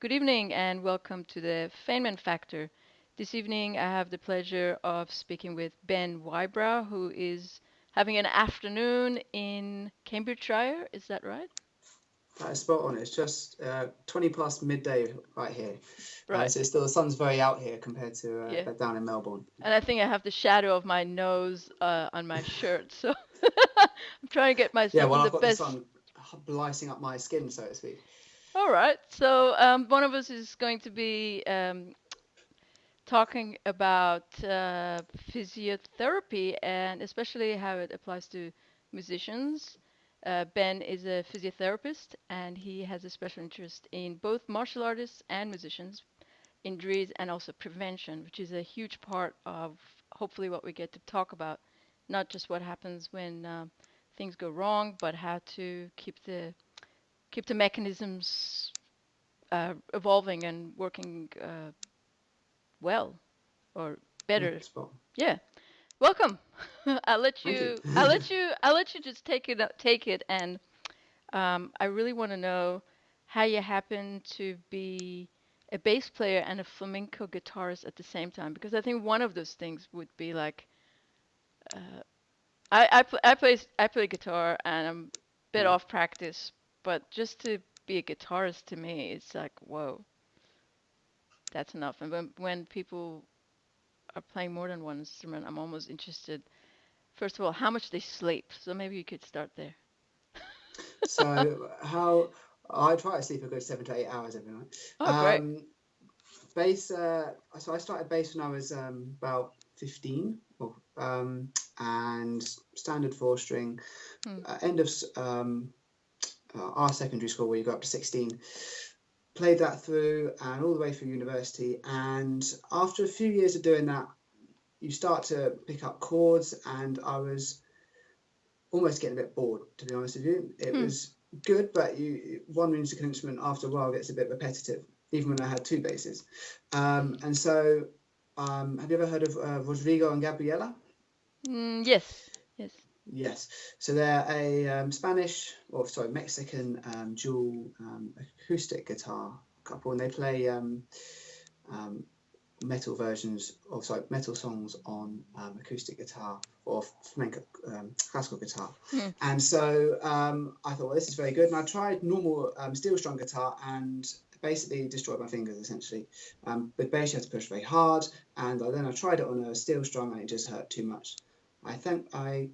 Good evening and welcome to the Feynman Factor. This evening I have the pleasure of speaking with Ben Whybrow, who is having an afternoon in Cambridgeshire. Is that right? That is spot on. It's just 20 plus midday right here. Right. So still the sun's very out here compared Yeah. to down in Melbourne. And I think I have the shadow of my nose on my shirt, so I'm trying to get Yeah, myself well, in the I've got the best. sun blicing up my skin, so to speak. All right. So one of us is going to be talking about physiotherapy and especially how it applies to musicians. Ben is a physiotherapist and he has a special interest in both martial artists and musicians, injuries, and also prevention, which is a huge part of hopefully what we get to talk about. Not just what happens when things go wrong, but how to keep the mechanisms evolving and working well or better. Spot on. Yeah. Welcome. I'll let Thank you. you. I'll let you. I'll let you just take it, and I really want to know how you happen to be a bass player and a flamenco guitarist at the same time, because I think one of those things would be like, uh, I play guitar and I'm a bit Mm. off practice, but just to be a guitarist to me, it's like whoa, that's enough. And when people are playing more than one instrument, I'm almost interested. First of all, how much they sleep. So maybe you could start there. So how I try to sleep a good 7 to 8 hours every night. Oh, great. Um, Bass. So I started bass when I was about 15, and standard four string. Hmm. End of our secondary school, where you go up to 16. Played that through and all the way through university. And after a few years of doing that, you start to pick up chords, and I was almost getting a bit bored, to be honest with you. It Hmm. was good, but one musical instrument after a while gets a bit repetitive, even when I had two basses. And so, have you ever heard of Rodrigo and Gabriela? Yes. Yes. Yes. So they're a Mexican dual acoustic guitar couple, and they play um, metal songs on acoustic guitar or flamenco, classical guitar. Hmm. And so I thought, well, this is very good. And I tried normal steel strum guitar and basically destroyed my fingers essentially. With bass, you had to push very hard. And then I tried it on a steel strum and it just hurt too much. I think guy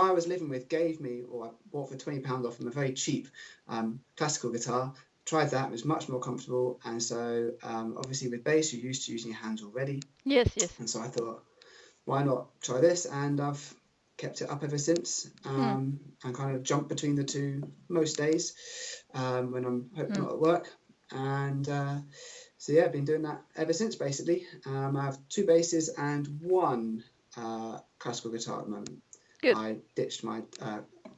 I was living with gave me, or I bought for £20 off him, a very cheap classical guitar. Tried that, it was much more comfortable. And so obviously with bass, you're used to using your hands already. Yes. Yes. And so I thought, why not try this? And I've kept it up ever since, Hmm. and kind of jump between the two most days when I'm not at work. And so yeah, I've been doing that ever since basically. I have two basses and one classical guitar at the moment. Good. I ditched my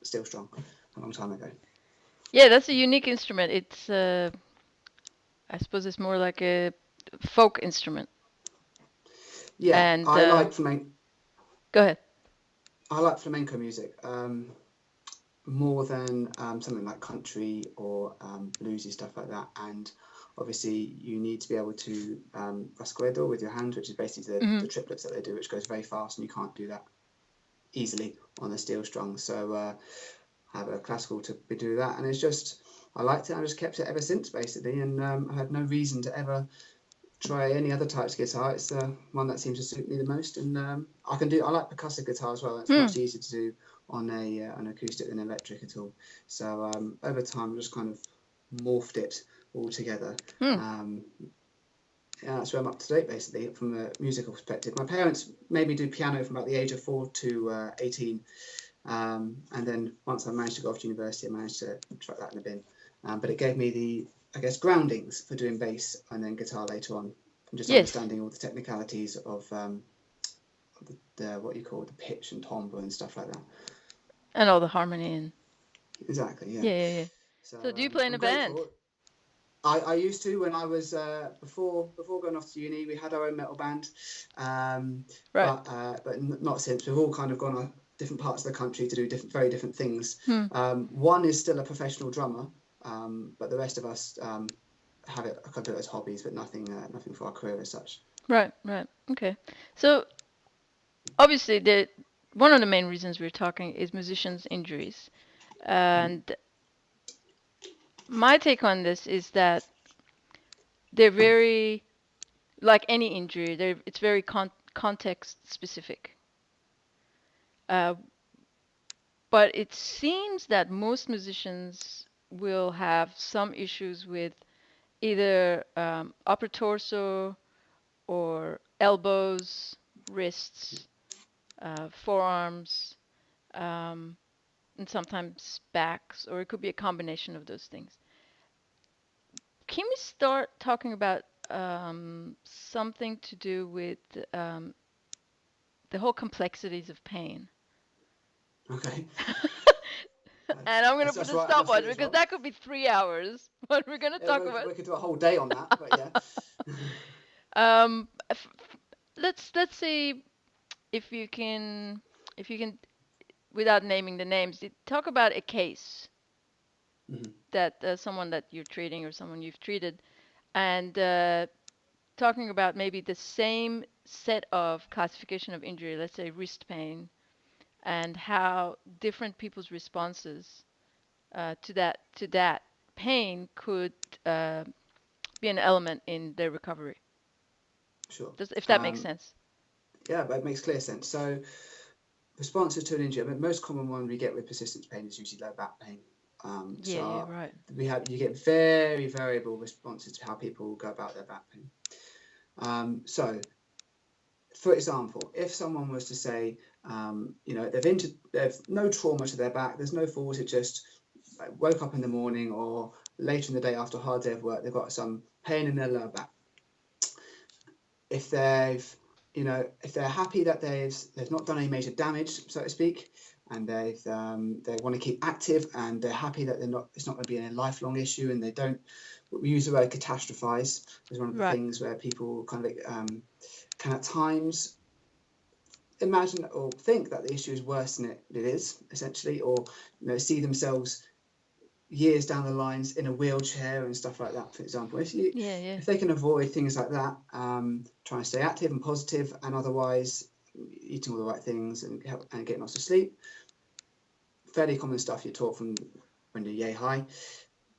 steel strum a long time ago. Yeah, that's a unique instrument. It's I suppose it's more like a folk instrument. Yeah, And go ahead. I like flamenco music more than something like country or bluesy stuff like that. And obviously, you need to be able to rasguedo with your hand, which is basically the triplets that they do, which goes very fast, and you can't do that easily on a steel string. So I have a classical to do that, and it's just I liked it. I just kept it ever since, basically, and I had no reason to ever try any other types of guitar. It's the one that seems to suit me the most, and I like percussive guitar as well. It's Hmm. much easier to do on an acoustic than electric at all. So over time, I just kind of morphed it all together. Hmm. Yeah, that's where I'm up to date, basically, from a musical perspective. My parents made me do piano from about the age of 4 to 18. And then once I managed to go off to university, I managed to chuck that in the bin. But it gave me the, I guess, groundings for doing bass and then guitar later on, from just Yes. understanding all the technicalities of the what you call the pitch and timbre and stuff like that. And all the harmony and Exactly, yeah. yeah, yeah, yeah. So So do you play in I'm a band? grateful. I used to when I was before going off to uni. We had our own metal band, Right. but not since. We've all kind of gone different parts of the country to do very different things. Hmm. One is still a professional drummer, but the rest of us have it a couple of as hobbies, but nothing for our career as such. Right, right. Okay. So obviously, one of the main reasons we're talking is musicians' injuries. Mhm. And my take on this is that they're very, like any injury, it's very context specific. Uh, but it seems that most musicians will have some issues with either upper torso or elbows, wrists, forearms, um, and sometimes backs, or it could be a combination of those things. Can we start talking about something to do with um, the whole complexities of pain? Okay. And I'm going to put That's a right up your stopwatch street as because well. that could be 3 hours. What we're going to Yeah, talk about. we could do a whole day on that, but yeah. Um, let's see if you can, if you can, without naming the names, talk about a case Mhm. that someone that you're treating or someone you've treated, and talking about maybe the same set of classification of injury, let's say wrist pain, and how different people's responses to that pain could uh, be an element in their recovery. Sure. If that makes sense. Yeah, but it makes clear sense. So responses to an injury, I mean, most common one we get with persistent pain is usually low back pain. Yeah, yeah, So right. you get very variable responses to how people go about their back pain. So, for example, if someone was to say, they've no trauma to their back, there's no falls, it just woke up in the morning or later in the day after a hard day of work, they've got some pain in their lower back. If they're happy that they've not done any major damage, so to speak, and they want to keep active, and they're happy that it's not going to be a lifelong issue, and they don't. We use the word catastrophize as one of the Right. things where people kind of can at times imagine or think that the issue is worse than it is, essentially, or see themselves years down the lines in a wheelchair and stuff like that, for example. Yeah, yeah. If they can avoid things like that, trying to stay active and positive, and otherwise eating all the right things and getting lots of sleep, fairly common stuff you're taught from when you're yay high,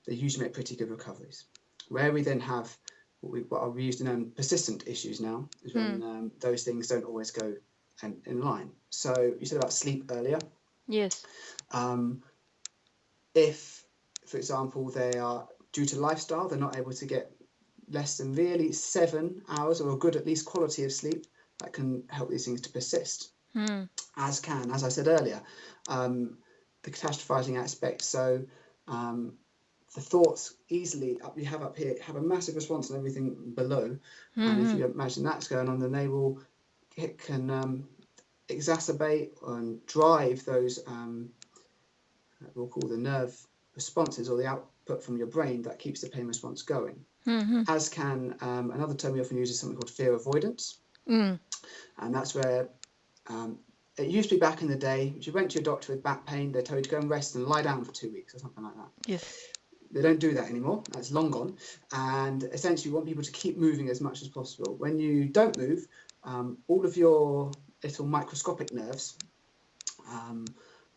they usually make pretty good recoveries. Where we then have what are used to know persistent issues now is Hmm. when those things don't always go in line. So you said about sleep earlier. Yes. Um, if, for example, they are due to lifestyle, they're not able to get less than really 7 hours or a good at least quality of sleep, that can help these things to persist. Hmm. As I said earlier, the catastrophizing aspect. So the thoughts easily you have up here have a massive response on everything below, and if Hmm. you imagine that's going on, then it can exacerbate and drive those we'll call the nerve responses or the output from your brain that keeps the pain response going. Hmm. As can another term we often use is something called fear avoidance, Hmm. and that's where it used to be back in the day, if you went to your doctor with back pain, they told you to go and rest and lie down for 2 weeks or something like that. Yes. They don't do that anymore. That's long gone. And essentially, you want people to keep moving as much as possible. When you don't move, all of your little microscopic nerves,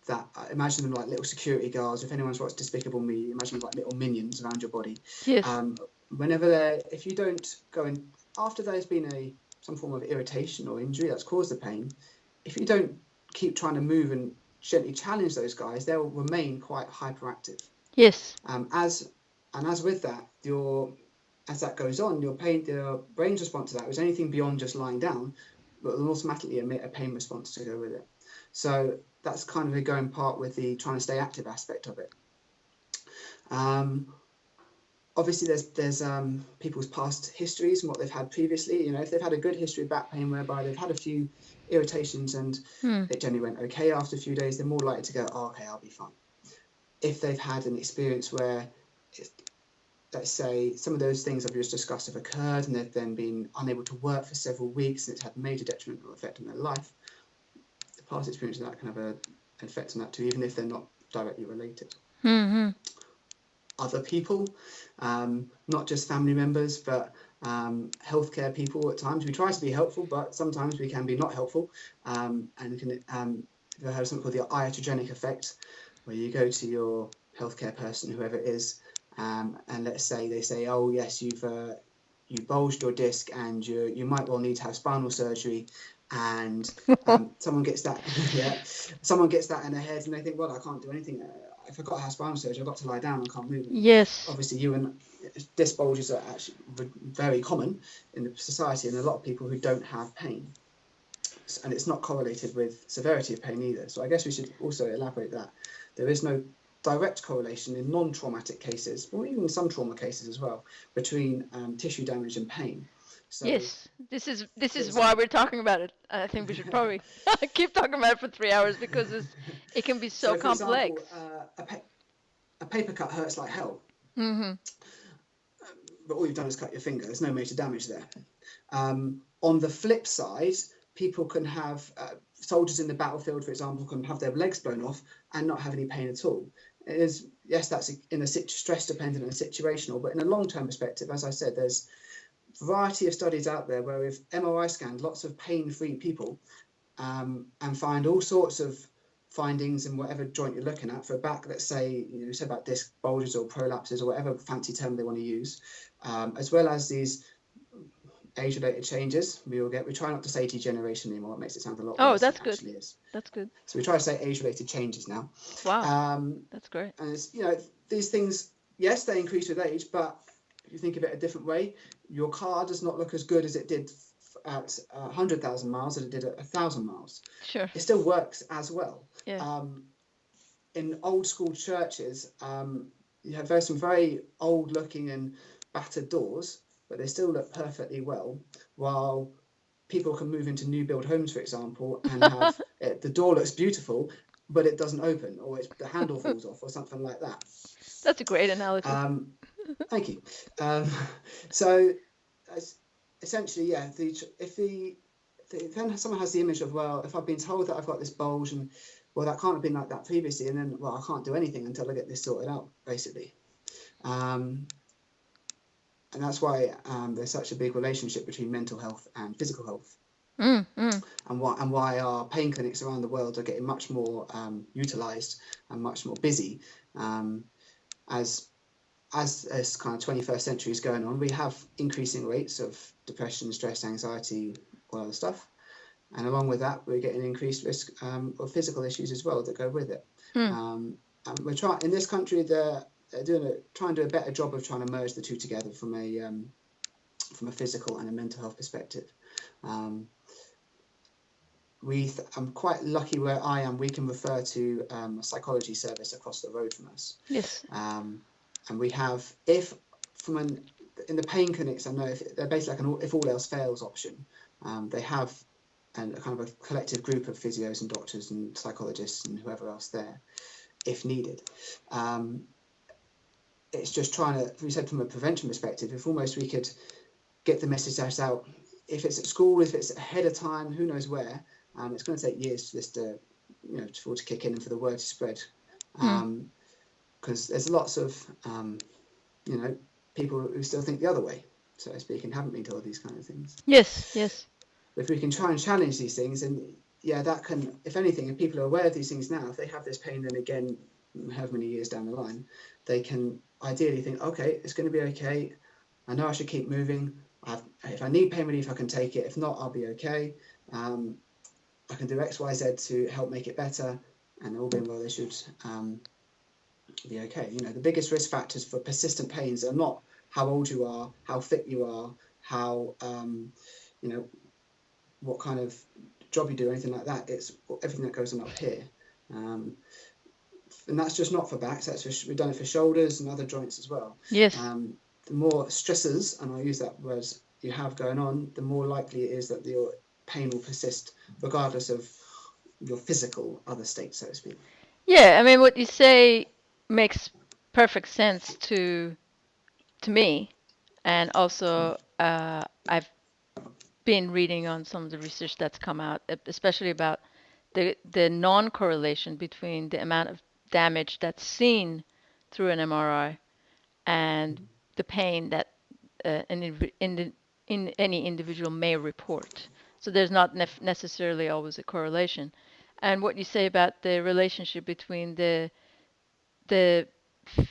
that imagine them like little security guards. If anyone's watched Despicable Me, imagine them like little minions around your body. Yes. If you don't go in after there's been some form of irritation or injury that's caused the pain, if you don't keep trying to move and gently challenge those guys, they'll remain quite hyperactive. Yes. As with that, as that goes on, your brain's response to that is anything beyond just lying down, but will automatically emit a pain response to go with it. So that's kind of a going part with the trying to stay active aspect of it. Obviously, there's people's past histories and what they've had previously. If they've had a good history of back pain whereby they've had a few irritations and Hmm. it generally went okay after a few days, they're more likely to go, oh, okay, I'll be fine. If they've had an experience where, let's say, some of those things I've just discussed have occurred and they've then been unable to work for several weeks and it's had major detrimental effect on their life, the past experience of that can have an effect on that too, even if they're not directly related. Hmm. other people, not just family members, but healthcare people at times. We try to be helpful, but sometimes we can be not helpful, and can have something called the iatrogenic effect, where you go to your healthcare person, whoever it is, and let's say they say, oh yes, you bulged your disc and you might well need to have spinal surgery, and someone gets that yeah, someone gets that in their head and they think, well, I can't do anything. If I've got to have spinal surgery, I've got to lie down and can't move. And Yes. obviously, disc bulges are actually very common in the society, and a lot of people who don't have pain, and it's not correlated with severity of pain either. So I guess we should also elaborate that there is no direct correlation in non-traumatic cases, or even some trauma cases as well, between tissue damage and pain. So, Yes. This is for why we're talking about it. I think we should probably keep talking about it for 3 hours because it can be so so for example, complex. a paper cut hurts like hell, Mm-hmm. but all you've done is cut your finger. There's no major damage there. On the flip side, people can have soldiers in the battlefield, for example, can have their legs blown off and not have any pain at all. It is, yes, that's in a stress dependent and situational, but in a long-term perspective, as I said, there's a variety of studies out there where we've MRI scanned lots of pain-free people, and find all sorts of findings in whatever joint you're looking at for a back. Let's say, say about disc bulges or prolapses or whatever fancy term they want to use, as well as these age-related changes we all get. We try not to say degeneration anymore. It makes it sound a lot Oh, worse than that's it good. actually is. That's good. So we try to say age-related changes now. Wow. That's great. And it's, these things, yes, they increase with age, but if you think of it a different way, your car does not look as good as it did at 100,000 miles as it did at 1,000 miles. Sure. It still works as well. Yeah. In old school churches, you have some very old looking and battered doors, but they still look perfectly well, while people can move into new build homes, for example, and have the door looks beautiful, but it doesn't open, or the handle falls off, or something like that. That's a great analogy. Thank you. So essentially, yeah, if then someone has the image of, well, if I've been told that I've got this bulge, and well, that can't have been like that previously, and then, well, I can't do anything until I get this sorted out, basically. And that's why there's such a big relationship between mental health and physical health. And why our pain clinics around the world are getting much more utilised and much more busy. As this kind of 21st century is going on, we have increasing rates of depression, stress, anxiety, all other stuff. And along with that, we're getting increased risk of physical issues as well that go with it. And we're trying in this country, they're trying to do a better job of trying to merge the two together from a physical and a mental health perspective. I'm quite lucky where I am. We can refer to a psychology service across the road from us. Yes. And we have, in the pain clinics, I know they're basically like an if all else fails option. They have a kind of a collective group of physios and doctors and psychologists and whoever else there, if needed. It's just trying to, we said from a prevention perspective, if almost we could get the message out, if it's at school, if it's ahead of time, who knows where, it's going to take years for this to kick in and for the word to spread. Because there's lots of, people who still think the other way, so to speak, and haven't been told these kind of things. Yes, yes. If we can try and challenge these things, and yeah, that can, if anything, if people are aware of these things now, if they have this pain, then again, however many years down the line, they can ideally think, okay, it's going to be okay. I know I should keep moving. If I need pain relief, I can take it. If not, I'll be okay. I can do X, Y, Z to help make it better, and all being well, they should be okay. The biggest risk factors for persistent pains are not how old you are, how fit you are, how what kind of job you do, anything like that. It's everything that goes on up here, and that's just not for backs. We've done it for shoulders and other joints as well. Yes. The more stressors, and I'll use that word, you have going on, the more likely it is that your pain will persist, regardless of your physical other state, so to speak. Yeah, I mean, what you say makes perfect sense to me, and also I've been reading on some of the research that's come out, especially about the non-correlation between the amount of damage that's seen through an MRI and the pain that in any individual may report. So there's not necessarily always a correlation. And what you say about the relationship between the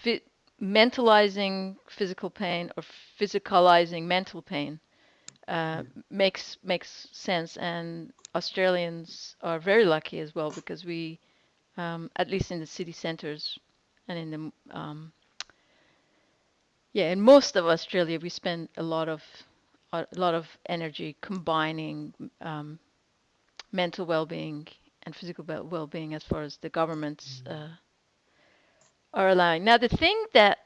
fi- mentalizing physical pain or physicalizing mental pain Yeah. makes sense. And Australians are very lucky as well because we, at least in the city centers and in the yeah, in most of Australia, we spend a lot of energy combining mental well-being and physical well-being as far as the governments are allowing. Now, the thing that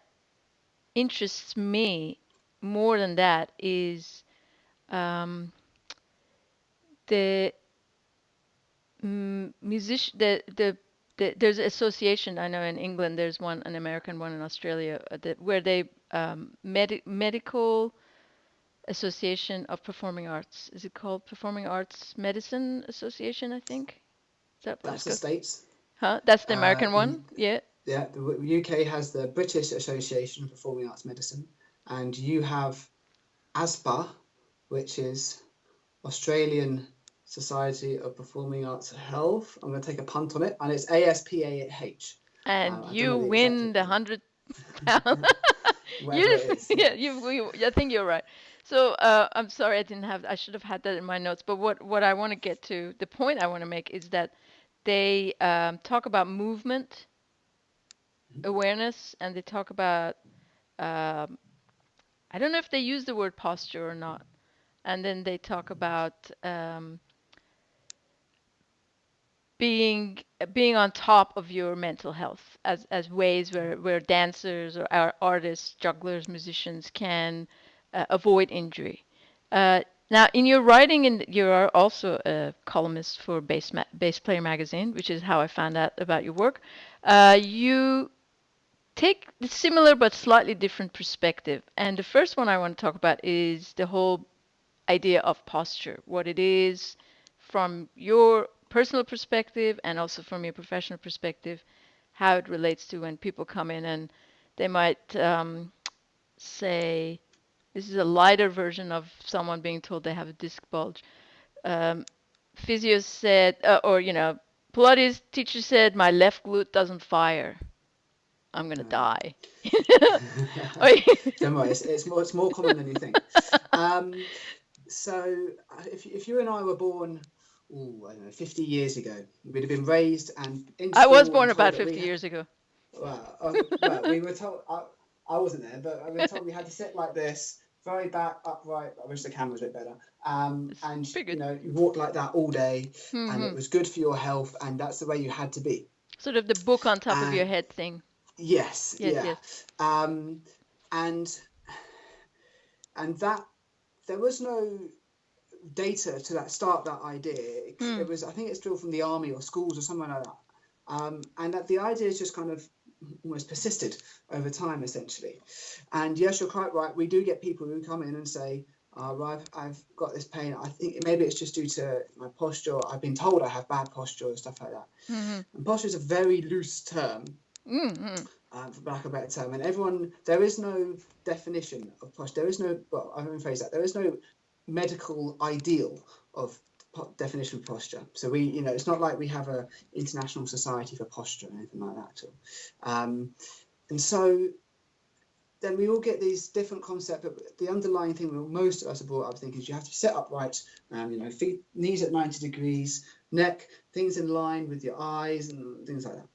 interests me more than that is um, the music. There's an association. I know in England there's one, an American one in Australia, where they medical Association of Performing Arts. Is it called Performing Arts Medicine Association, I think? Is that what it's That's the called? States. Huh? That's the Uh, American one? Yeah. yeah, the UK has the British Association of Performing Arts Medicine, and you have ASPA, which is Australian Society of Performing Arts Health. I'm going to take a punt on it, and it's ASPAH. And I don't you know the exact win the 100 pound. whatever You, it is. Yeah. yeah, I think you're right. So I'm sorry I should have had that in my notes. But what I want to get to, the point I want to make is that they talk about movement awareness and they talk about um, I don't know if they use the word posture or not. And then they talk about being being on top of your mental health as ways where dancers or our artists, jugglers, musicians can avoid injury. Uh, Now, in your writing, and you are also a columnist for Bass Player Magazine, which is how I found out about your work. You take the similar but slightly different perspective. And the first one I want to talk about is the whole idea of posture, what it is from your personal perspective and also from your professional perspective, how it relates to when people come in and they might say, this is a lighter version of someone being told they have a disc bulge. Um, Physio said, Pilates teacher said, my left glute doesn't fire. I'm gonna die. Don't worry, it's more common than you think. Um, so if you and I were born, I don't know, 50 years ago, we'd have been raised and in I was school and born told about that 50 years ago. well, we were told. I wasn't there, but we were told we had to sit like this, very back, upright. I wish the camera was a bit better. It's And pretty good. you walked like that all day, and it Hmm. was good for your health, and that's the way you had to be. Sort of the book on top of your And head thing. yes, Yes, yeah, yes. um, and that there was no data to start that idea. Hmm. It was, I think it's drilled from the army or schools or somewhere like that. And that the idea is just kind of almost persisted over time, essentially. And yes, you're quite right. We do get people who come in and say, I've got this pain. I think maybe it's just due to my posture. I've been told I have bad posture and stuff like that. Hmm. And posture is a very loose term, Hmm. for lack of a better term. And there is no definition of posture. There is no, well, I'm going to phrase that. There is no medical ideal of definition of posture. So it's not like we have a international society for posture or anything like that at all. And so then we all get these different concepts, but the underlying thing most of us are brought up thinking is you have to sit upright, feet, knees at 90 degrees, neck, things in line with your eyes and things like that.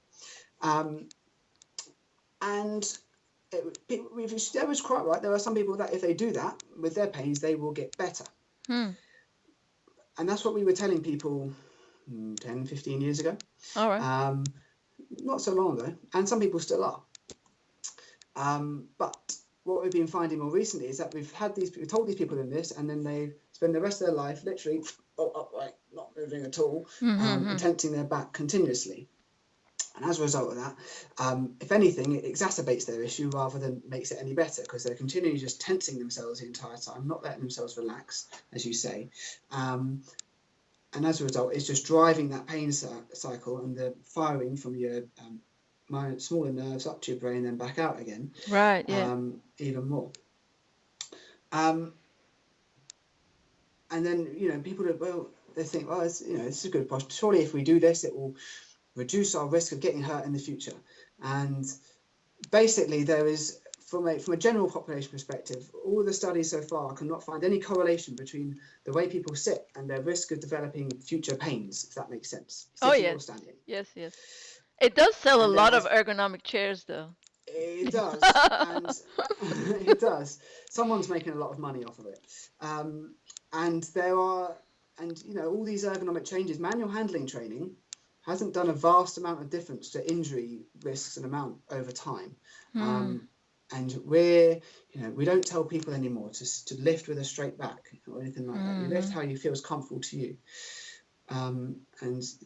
And that was quite right. There are some people that if they do that with their pains, they will get better. Hmm. And that's what we were telling people 10, 15 years ago. All right. Not so long ago. And some people still are. But what we've been finding more recently is that we've told these people in this, and then they spend the rest of their life literally upright, not moving at all, Mm-hmm. and tensing their back continuously. And as a result of that, if anything, it exacerbates their issue rather than makes it any better, because they're continually just tensing themselves the entire time, not letting themselves relax, as you say. And as a result, it's just driving that pain cycle and the firing from your smaller nerves up to your brain, then back out again, Right. Yeah. even more. Um, and then people they think, well, it's a good posture. Surely, if we do this, it will reduce our risk of getting hurt in the future. And basically, there is from a general population perspective, all the studies so far cannot find any correlation between the way people sit and their risk of developing future pains, if that makes sense, Oh sitting or yes. standing. Yes. Yes. It does sell a And then lot of as ergonomic chairs, though. it does, and it does. Someone's making a lot of money off of it. And there are, and all these ergonomic changes. Manual handling training hasn't done a vast amount of difference to injury risks and amount over time. Hmm. And we don't tell people anymore to lift with a straight back or anything like that. You lift Hmm. how you feel is comfortable to you. And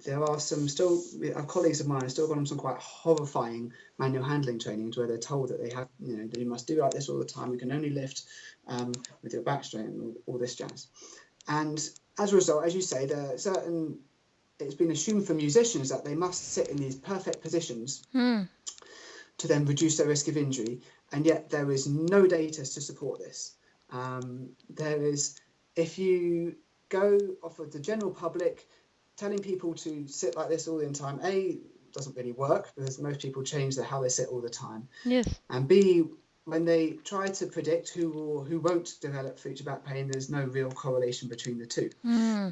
there are our colleagues of mine have still gone on some quite horrifying manual handling trainings where they're told that that you must do like this all the time. You can only lift with your back straight and all this jazz. And as a result, as you say, it's been assumed for musicians that they must sit in these perfect positions Hmm. to then reduce their risk of injury, and yet there is no data to support this. There is, if you go off of the general public, telling people to sit like this all the time, A, doesn't really work because most people change how they sit all the time, Yes. and B, when they try to predict who won't develop future back pain, there's no real correlation between the two. Hmm.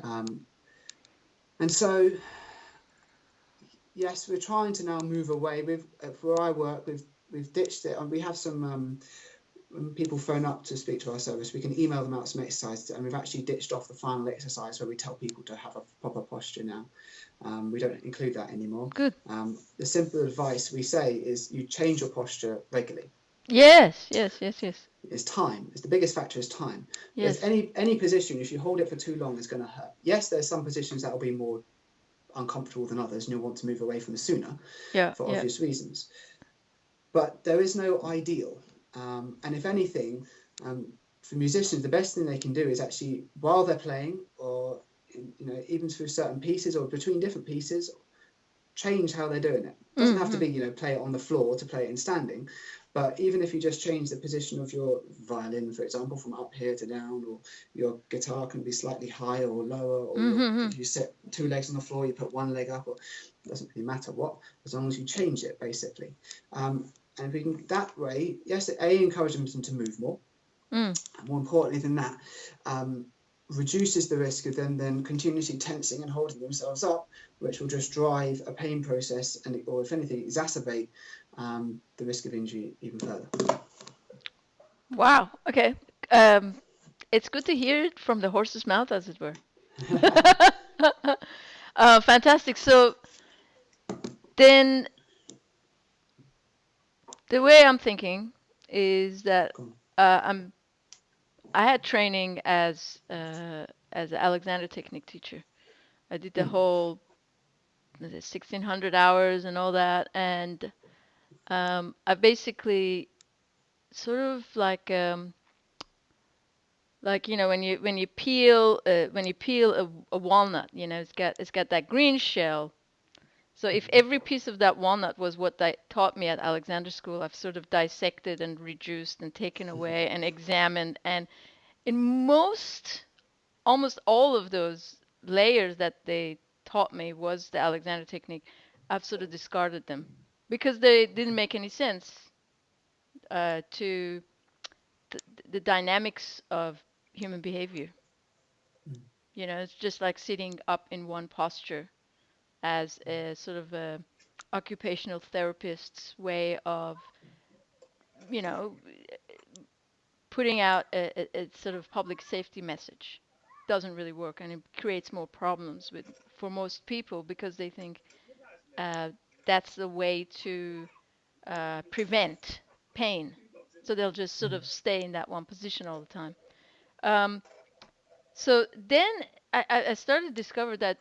And so, yes, we're trying to now move away. Where I work, we've ditched it, and we have some. When people phone up to speak to our service, we can email them out some exercises, and we've actually ditched off the final exercise where we tell people to have a proper posture now. We don't include that anymore. Good. The simple advice we say is you change your posture regularly. Yes. Yes. Yes. Yes. It's time. It's the biggest factor is time. Because Yes. any position, if you hold it for too long, is going to hurt. Yes, there's some positions that will be more uncomfortable than others, and you'll want to move away from sooner Yeah. for Yeah. obvious reasons. But there is no ideal. And if anything, for musicians, the best thing they can do is actually, while they're playing, or even through certain pieces or between different pieces, change how they're doing it. It doesn't have to Hmm. be play it on the floor to play it in standing, but even if you just change the position of your violin, for example, from up here to down, or your guitar can be slightly higher or lower, or Hmm. if you sit two legs on the floor, you put one leg up, or it doesn't really matter what, as long as you change it, basically. And if we can that way, yes, it encourages them to move more, Hmm. and more importantly than that, reduces the risk of them then continuously tensing and holding themselves up, which will just drive a pain process or if anything, exacerbate the risk of injury even further. Wow. Okay. Um, it's good to hear it from the horse's mouth, as it were. Fantastic. So then, the way I'm thinking is that Cool. I'm. I had training as an Alexander Technique teacher. I did the Mm, whole 1600 hours and all that, and I basically sort of like when you peel a walnut, it's got that green shell. So if every piece of that walnut was what they taught me at Alexander School, I've sort of dissected and reduced and taken away and examined, and in almost all of those layers that they taught me was the Alexander technique. I've sort of discarded them because they didn't make any sense to th- the dynamics of human behavior. mm, It's just like sitting up in one posture as a sort of a occupational therapist's way of, you know, putting out a sort of public safety message. Doesn't really work, and it creates more problems for most people because they think uh, that's the way to prevent pain. So they'll just sort of stay in that one position all the time. Um, so then I started to discover that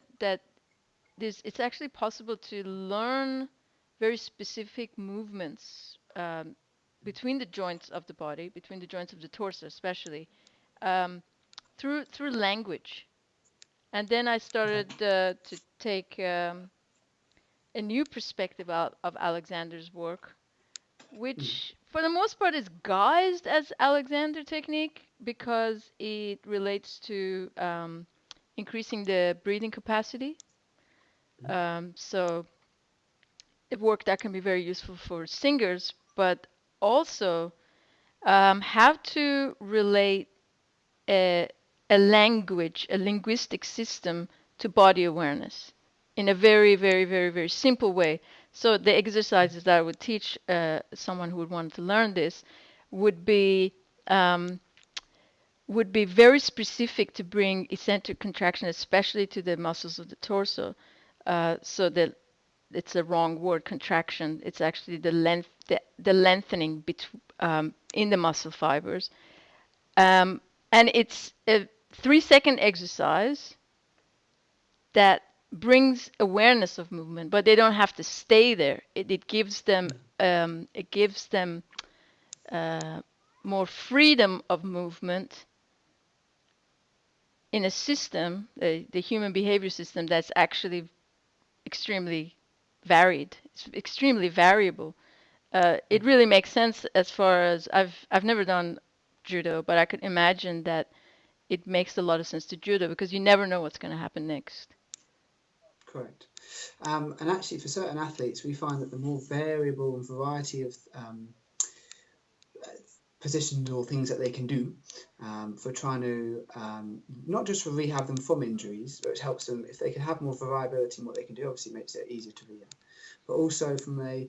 it's actually possible to learn very specific movements between the joints of the body, between the joints of the torso, especially um, through language. And then I okay. started to take a new perspective of Alexander's work, Mm. which for the most part is guised as Alexander technique because it relates to increasing the breathing capacity. Mm. So a work that can be very useful for singers, but also how to relate a, a language, a linguistic system to body awareness in a very, very, very, very simple way. So the exercises that I would teach someone who would want to learn this would be um, would be very specific to bring eccentric contraction, especially to the muscles of the torso. So that it's a wrong word, contraction. It's actually the lengthening in the muscle fibers. Um, and it's a 3 second exercise that brings awareness of movement, but they don't have to stay there. It gives them uh, more freedom of movement in a system, the human behavior system that's actually extremely varied. It's extremely variable. It really makes sense as far as I've never done judo, but I could imagine that it makes a lot of sense to judo because you never know what's going to happen next. Correct. And actually, for certain athletes, we find that the more variable and variety of positions or things that they can do for trying to not just for rehab them from injuries, but it helps them if they can have more variability in what they can do. Obviously, it makes it easier to rehab, but also from a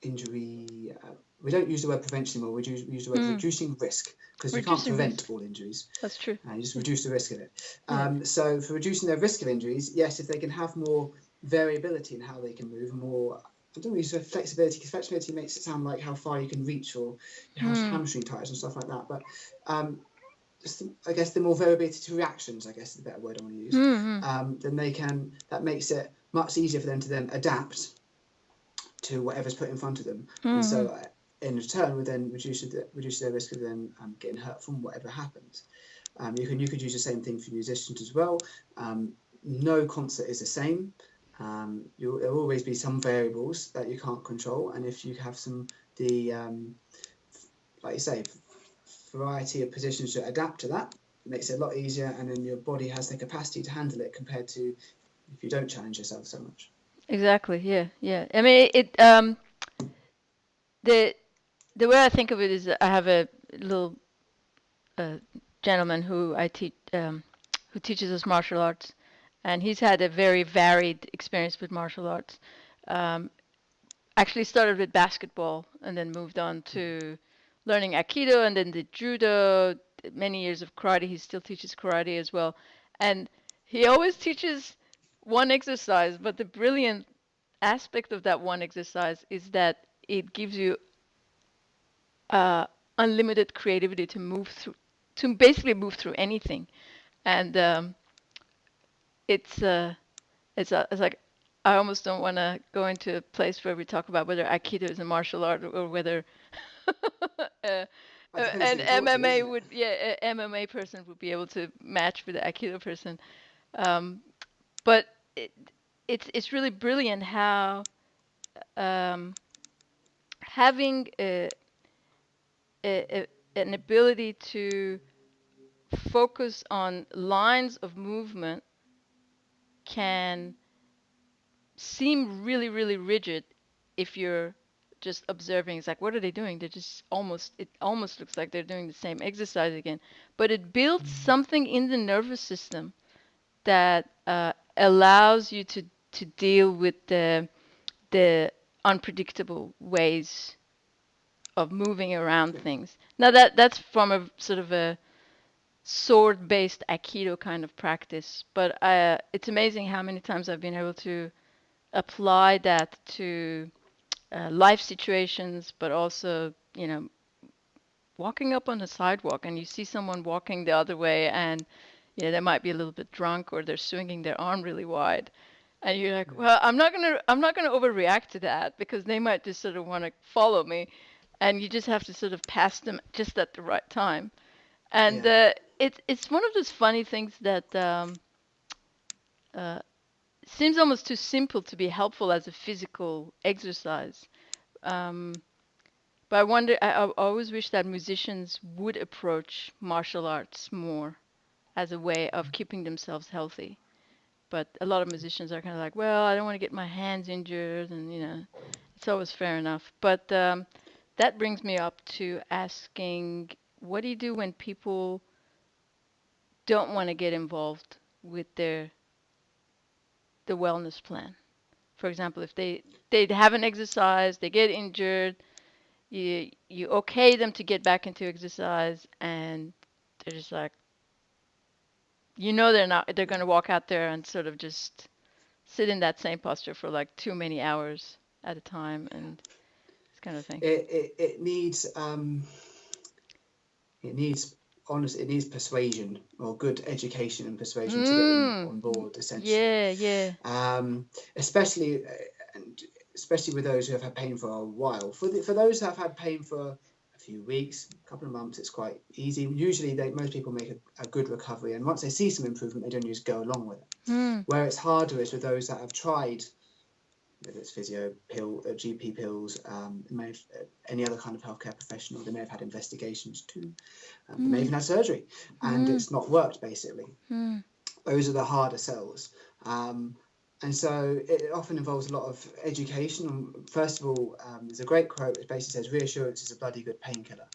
injury. We don't use the word prevention anymore. We use the word Mm, reducing risk because you can't reducing prevent risk. all injuries. That's true. You just reduce the risk of it. Yeah. So for reducing their risk of injuries, yes, if they can have more variability in how they can move, more I don't use flexibility because flexibility makes it sound like how far you can reach or how Mm, hamstring ties and stuff like that. But just I guess the more variability to reactions, I guess is the better word I want to use. mm, Then they can that makes it much easier for them to then adapt to whatever's put in front of them, and mm, so in return would then reduce their risk of them getting hurt from whatever happens. You could use the same thing for musicians as well. No concert is the same. There'll always be some variables that you can't control, and if you have the like you say, variety of positions to adapt to that, it makes it a lot easier, and then your body has the capacity to handle it compared to if you don't challenge yourself so much. exactly. Yeah. Yeah. I mean, the the way I think of it is I have a little uh, gentleman who I teach who teaches us martial arts, and he's had a very varied experience with martial arts. Um, Actually started with basketball and then moved on to learning aikido and then did judo, many years of karate. He still teaches karate as well, and he always teaches one exercise, but the brilliant aspect of that one exercise is that it gives you uh, unlimited creativity to move through, to basically move through anything. And it's it's like I almost don't want to go into a place where we talk about whether Aikido is a martial art or whether uh, That depends who an you talk to, MMA doesn't it? would, yeah, an MMA person would be able to match with the Aikido person. Um, but it, it's really brilliant how um, having a, an ability to focus on lines of movement can seem really, really rigid if you're just observing. It's like, what are they doing? They're just it almost looks like they're doing the same exercise again. But it builds something in the nervous system that allows you to deal with the unpredictable ways of moving around Yeah. things. Now that's from a sort of a sword-based Aikido kind of practice, but it's amazing how many times I've been able to apply that to life situations, but also, walking up on the sidewalk and you see someone walking the other way and, they might be a little bit drunk or they're swinging their arm really wide. And you're like, well, I'm not gonna overreact to that because they might just sort of want to follow me, and you just have to sort of pass them just at the right time. And Yeah. it's one of those funny things that uh, seems almost too simple to be helpful as a physical exercise. Um, but I wonder, I always wish that musicians would approach martial arts more as a way of keeping themselves healthy. But a lot of musicians are kind of like, well, I don't want to get my hands injured, and it's always fair enough. But that brings me up to asking, what do you do when people don't want to get involved with the wellness plan? For example, if they haven't exercised, they get injured, you okay them to get back into exercise, and they're just like, they're going to walk out there and sort of just sit in that same posture for like too many hours at a time, and this kind of thing. It needs it needs honestly, it needs persuasion or good education and persuasion to get them on board, essentially. Yeah, yeah. Especially and especially with those who have had pain for a while. For those who have had pain for a few weeks, a couple of months, it's quite easy. Usually, most people make a good recovery, and once they see some improvement, they don't just go along with it. Where it's harder is with those that have tried, whether it's physio, GP pills, may have, any other kind of healthcare professional. They may have had investigations too. They may even have surgery, and it's not worked, basically. Those are the harder sells. And so it often involves a lot of education. First of all, there's a great quote that basically says, reassurance is a bloody good painkiller.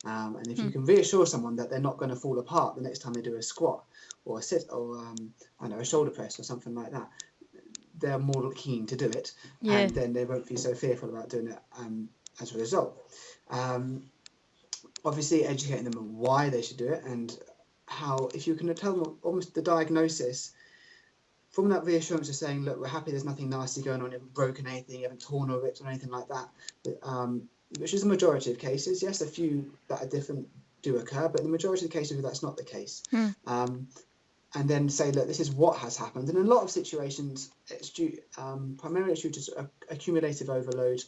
And if you can reassure someone that they're not going to fall apart the next time they do a squat or a sit or a shoulder press or something like that, they're more keen to do it, and then they won't be so fearful about doing it as a result. Obviously, educating them on why they should do it and how, if you can tell them almost the diagnosis, from that reassurance of saying, look, we're happy there's nothing nasty going on, you haven't broken anything, you haven't torn or ripped or anything like that, which is the majority of cases. Yes, a few that are different do occur, but in the majority of the cases that's not the case. And then say, look, this is what has happened. And in a lot of situations, it's due primarily due to accumulative overload.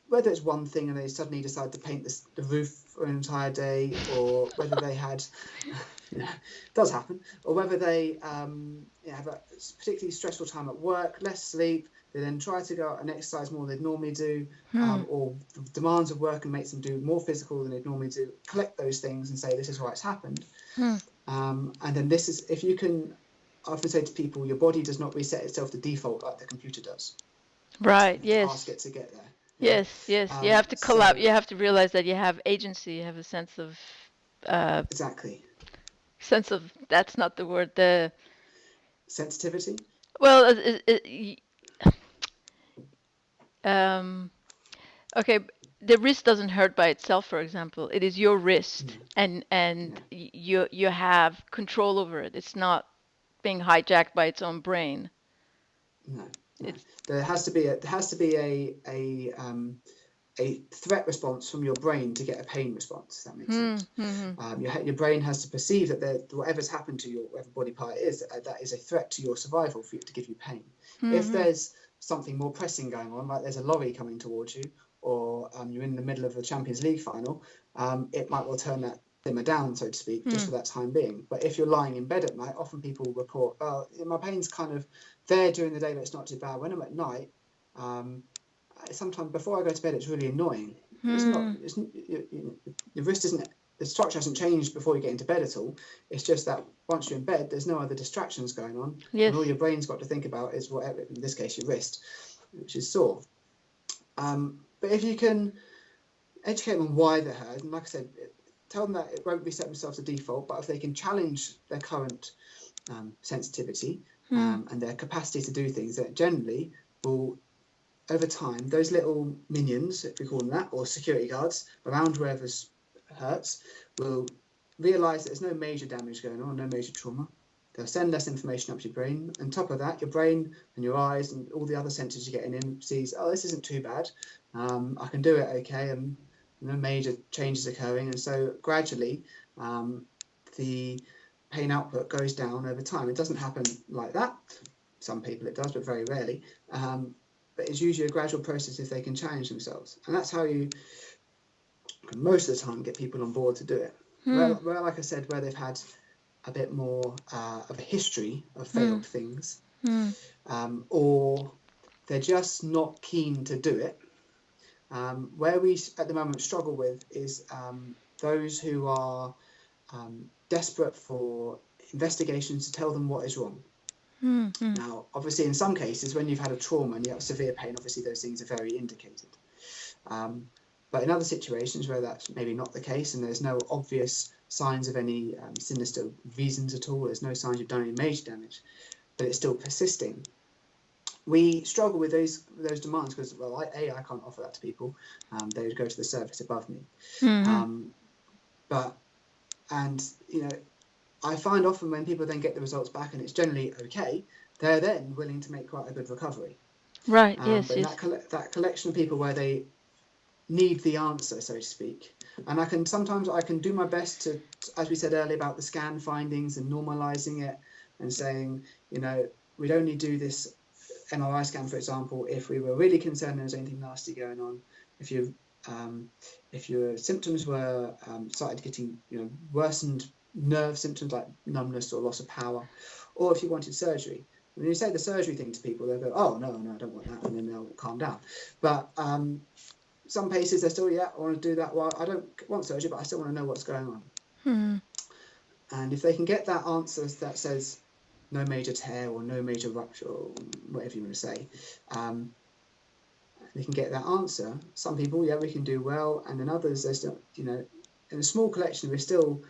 Whether it's one thing and they suddenly decide to paint the roof for an entire day, or whether they had, it does happen, or whether they have a particularly stressful time at work, less sleep, they then try to go out and exercise more than they'd normally do, or the demands of work and makes them do more physical than they'd normally do. Collect those things and say, this is why it's happened. And then this is, if you can, I often say to people, your body does not reset itself to default like the computer does. Right. You have to ask it to get there. Yes. You have to collab. You have to realize that you have agency. You have a sense of. Exactly. Sense of, that's not the word. The sensitivity. Well, okay. The wrist doesn't hurt by itself, for example. It is your wrist, and you have control over it. It's not being hijacked by its own brain. No. There has to be a threat response from your brain to get a pain response. If that makes sense. Your brain has to perceive that whatever's happened to your whatever body part it is, that is a threat to your survival for it to give you pain. If there's something more pressing going on, like there's a lorry coming towards you, or you're in the middle of a Champions League final, it might well turn that dimmer down, so to speak, just for that time being. But if you're lying in bed at night, often people report, oh, my pain's kind of there during the day, but it's not too bad. When I'm at night, sometimes before I go to bed, it's really annoying. It's not. The wrist isn't. The structure hasn't changed before you get into bed at all. It's just that once you're in bed, there's no other distractions going on, and all your brain's got to think about is whatever. In this case, your wrist, which is sore. But if you can educate them on why they're hurt, and like I said, tell them that it won't reset themselves to default, but if they can challenge their current sensitivity and their capacity to do things, that generally will, over time, those little minions, if we call them that, or security guards around wherever hurts, will realise that there's no major damage going on, no major trauma. They'll send less information up to your brain. On top of that, your brain and your eyes and all the other senses you're getting in sees, oh, this isn't too bad. I can do it okay, and no major changes occurring. And so gradually, the pain output goes down over time. It doesn't happen like that. Some people it does, but very rarely. But it's usually a gradual process if they can challenge themselves. And that's how you can most of the time get people on board to do it. Where, like I said, where they've had a bit more of a history of failed things, Mm. or they're just not keen to do it. Where we at the moment struggle with is those who are desperate for investigations to tell them what is wrong. Mm. Mm. Now, obviously, in some cases, when you've had a trauma and you have severe pain, obviously those things are very indicated. But in other situations where that's maybe not the case and there's no obvious signs of any sinister reasons at all, there's no signs you've done any major damage, but it's still persisting, we struggle with those demands because, well, I can't offer that to people. They would go to the service above me. Mm. And I find often when people then get the results back and it's generally okay, they're then willing to make quite a good recovery. Right. Yes. But in Yes. that collection of people where they need the answer, so to speak, and I can do my best to, as we said earlier about the scan findings and normalizing it and saying, we'd only do this MRI scan, for example, if we were really concerned there was anything nasty going on. If your symptoms were started getting worsened nerve symptoms like numbness or loss of power, or if you wanted surgery. When you say the surgery thing to people, they'll go, "Oh no, I don't want that," and then they'll calm down. But some cases they're still, I want to do that. Well, I don't want surgery, but I still want to know what's going on. Mm. And if they can get that answer that says no major tear or no major rupture or whatever you want to say, they can get that answer. Some people, we can do well, and then others, there's still, in a small collection, we still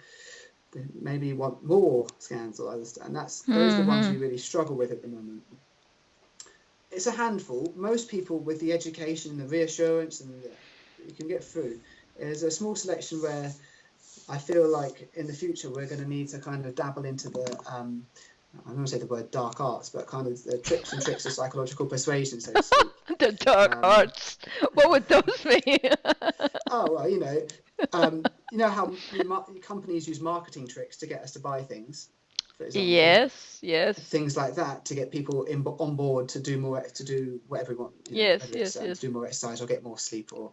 maybe want more scans or others, and those are the ones we really struggle with at the moment. It's a handful. Most people with the education, the reassurance, and you can get through. There's a small selection where I feel like in the future we're going to need to kind of dabble into the I'm going to say the word dark arts, but kind of the tricks and tricks of psychological persuasion, so to speak. The dark arts. What would those be? Oh, well, how companies use marketing tricks to get us to buy things, for example. Yes. Things like that to get people on board to do more, to do whatever we want. Yes. To do more exercise or get more sleep or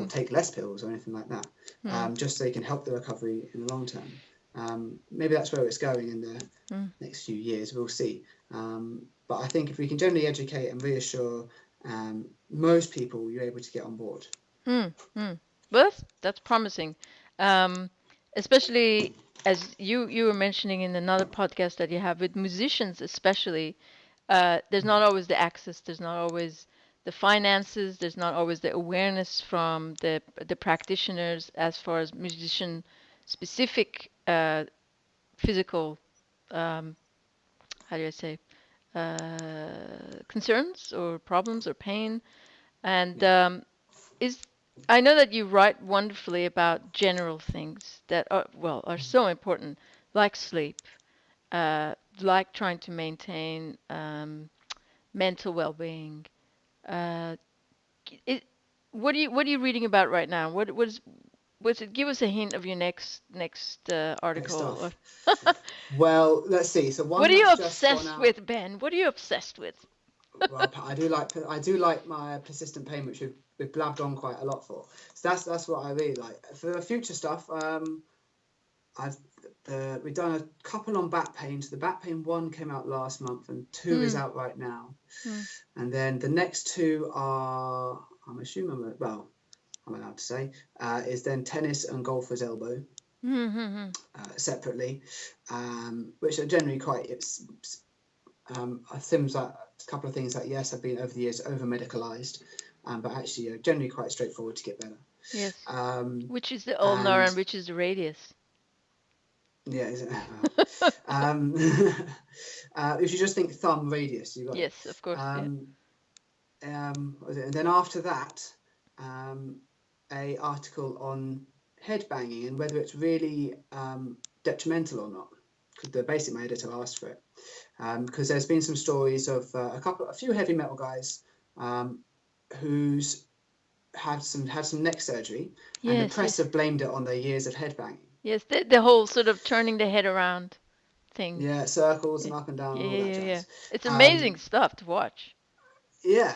take less pills or anything like that, just so they can help the recovery in the long term. Maybe that's where it's going in the next few years. We'll see. But I think if we can generally educate and reassure most people, you're able to get on board. Well, that's promising, especially as you were mentioning in another podcast that you have with musicians, especially. There's not always the access. There's not always the finances. There's not always the awareness from the practitioners as far as musician specific physical how do I say concerns or problems or pain. And is I know that you write wonderfully about general things that are so important, like sleep, like trying to maintain mental well-being. Uh, what are you reading about right now? What's it? Give us a hint of your next article. Next well, let's see. So one. What are you that's obsessed just gone out, with, Ben? What are you obsessed with? Well, I do like my persistent pain, which we've blabbed on quite a lot for. So that's what I really like. For the future stuff, we've done a couple on back pain. So the back pain 1 came out last month, and 2 is out right now. And then the next 2 are, I'm assuming, I'm allowed to say, is then tennis and golfer's elbow. Separately, which are generally quite. It seems like a couple of things that have been over the years over medicalized, but actually are generally quite straightforward to get better. Yes. Which is the ulnar and which is the radius? Yeah. If you just think thumb radius, you got yes, of course. And then after that, a article on head banging and whether it's really detrimental or not. Because my editor asked for it. Because there's been some stories of a few heavy metal guys who's had some neck surgery, and the press have blamed it on their years of headbanging. Yes, the whole sort of turning the head around thing. Yeah, circles and up and down and all that jazz. Yeah. It's amazing stuff to watch. Yeah.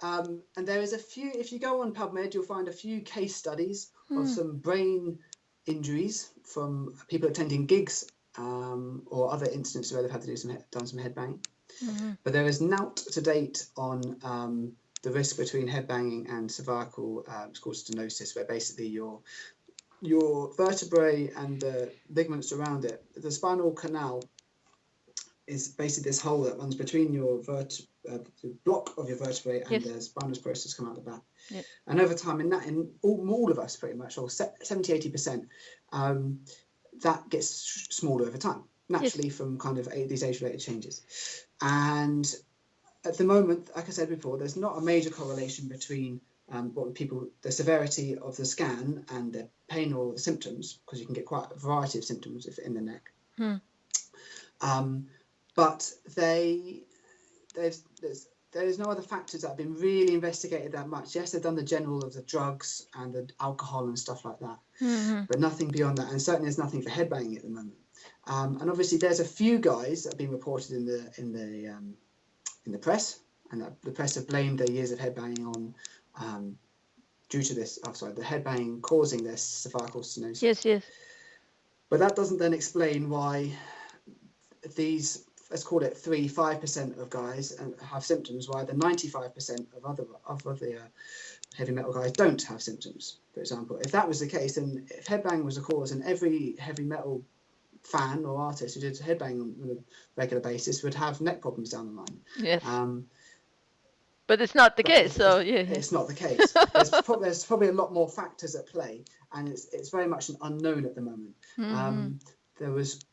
And there is a few, if you go on PubMed, you'll find a few case studies of some brain injuries from people attending gigs or other incidents where they've had to done some headbanging. Mm-hmm. But there is naught to date on the risk between headbanging and cervical stenosis, where basically your vertebrae and the ligaments around it, the spinal canal is basically this hole that runs between the block of your vertebrae and Yes. the spinous process come out the back. Yep. And over time, in all of us pretty much, or 70-80%, that gets smaller over time, Yes. naturally from kind of these age-related changes. And at the moment, like I said before, there's not a major correlation between the severity of the scan and the pain or the symptoms, because you can get quite a variety of symptoms in the neck. Hmm. But there's no other factors that have been really investigated that much. Yes, they've done the general of the drugs and the alcohol and stuff like that, Mm-hmm. but nothing beyond that. And certainly there's nothing for headbanging at the moment. And obviously there's a few guys that have been reported in the press, and the press have blamed their years of headbanging on due to this. The headbanging causing this cervical stenosis. Yes. Yes. But that doesn't then explain why these, let's call it 3-5% of guys have symptoms, while the 95% of the heavy metal guys don't have symptoms. For example, if that was the case, then if headbang was the cause, and every heavy metal fan or artist who did headbang on a regular basis would have neck problems down the line. Yes. But it's not the But case. So yeah. it's not the case. There's probably a lot more factors at play, and it's very much an unknown at the moment. Mm-hmm. There was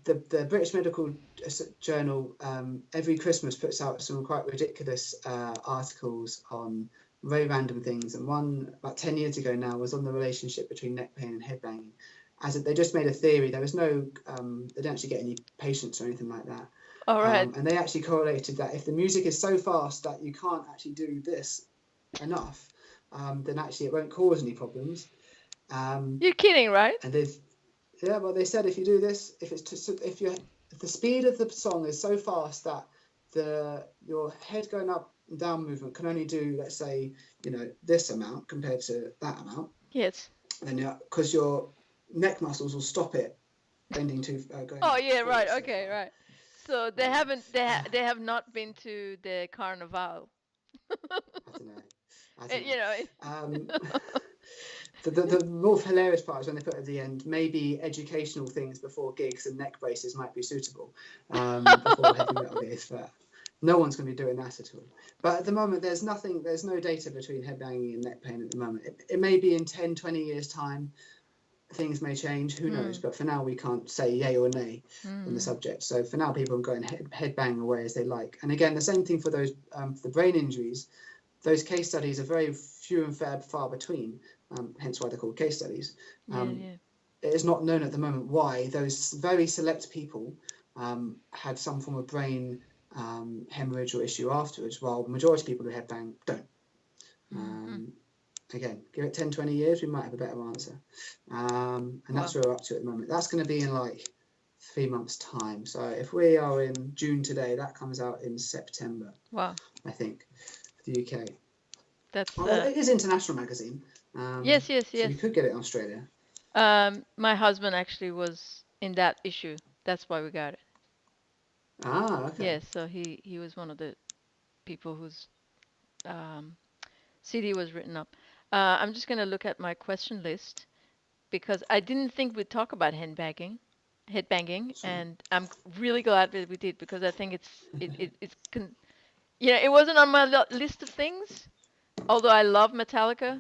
the British Medical Journal every Christmas puts out some quite ridiculous articles on very random things, and one about 10 years ago now was on the relationship between neck pain and headbanging. They just made a theory. There was no, they didn't actually get any patients or anything like that. All right. And they actually correlated that if the music is so fast that you can't actually do this enough, then actually it won't cause any problems. You're kidding, right? And they said if you do this, if the speed of the song is so fast that your head going up and down movement can only do, let's say, this amount compared to that amount. Yes. Then because your neck muscles will stop it bending to going. Oh yeah, right. Okay, right. So they haven't. They have not been to the carnival. I don't know. You know. The more hilarious part is when they put at the end, maybe educational things before gigs and neck braces might be suitable before heavy metal gigs, but no one's going to be doing that at all. But at the moment, there's no data between headbanging and neck pain at the moment. It may be in 10, 20 years' time, things may change, who knows? But for now, we can't say yay or nay on the subject. So for now, people are going headbang away as they like. And again, the same thing for those the brain injuries. Those case studies are very few and far between, hence why they're called case studies. It is not known at the moment why those very select people had some form of brain hemorrhage or issue afterwards, while the majority of people who headbang don't. Again, give it 10, 20 years, we might have a better answer. And that's where we're up to at the moment. That's going to be in like 3 months' time. So if we are in June today, that comes out in September. Wow. I think, for the UK. That's. It is international magazine. Yes. So you could get it in Australia. My husband actually was in that issue. That's why we got it. Okay. Yes. So he was one of the people whose CD was written up. I'm just gonna look at my question list because I didn't think we'd talk about headbanging, and I'm really glad that we did because I think it wasn't on my list of things, although I love Metallica.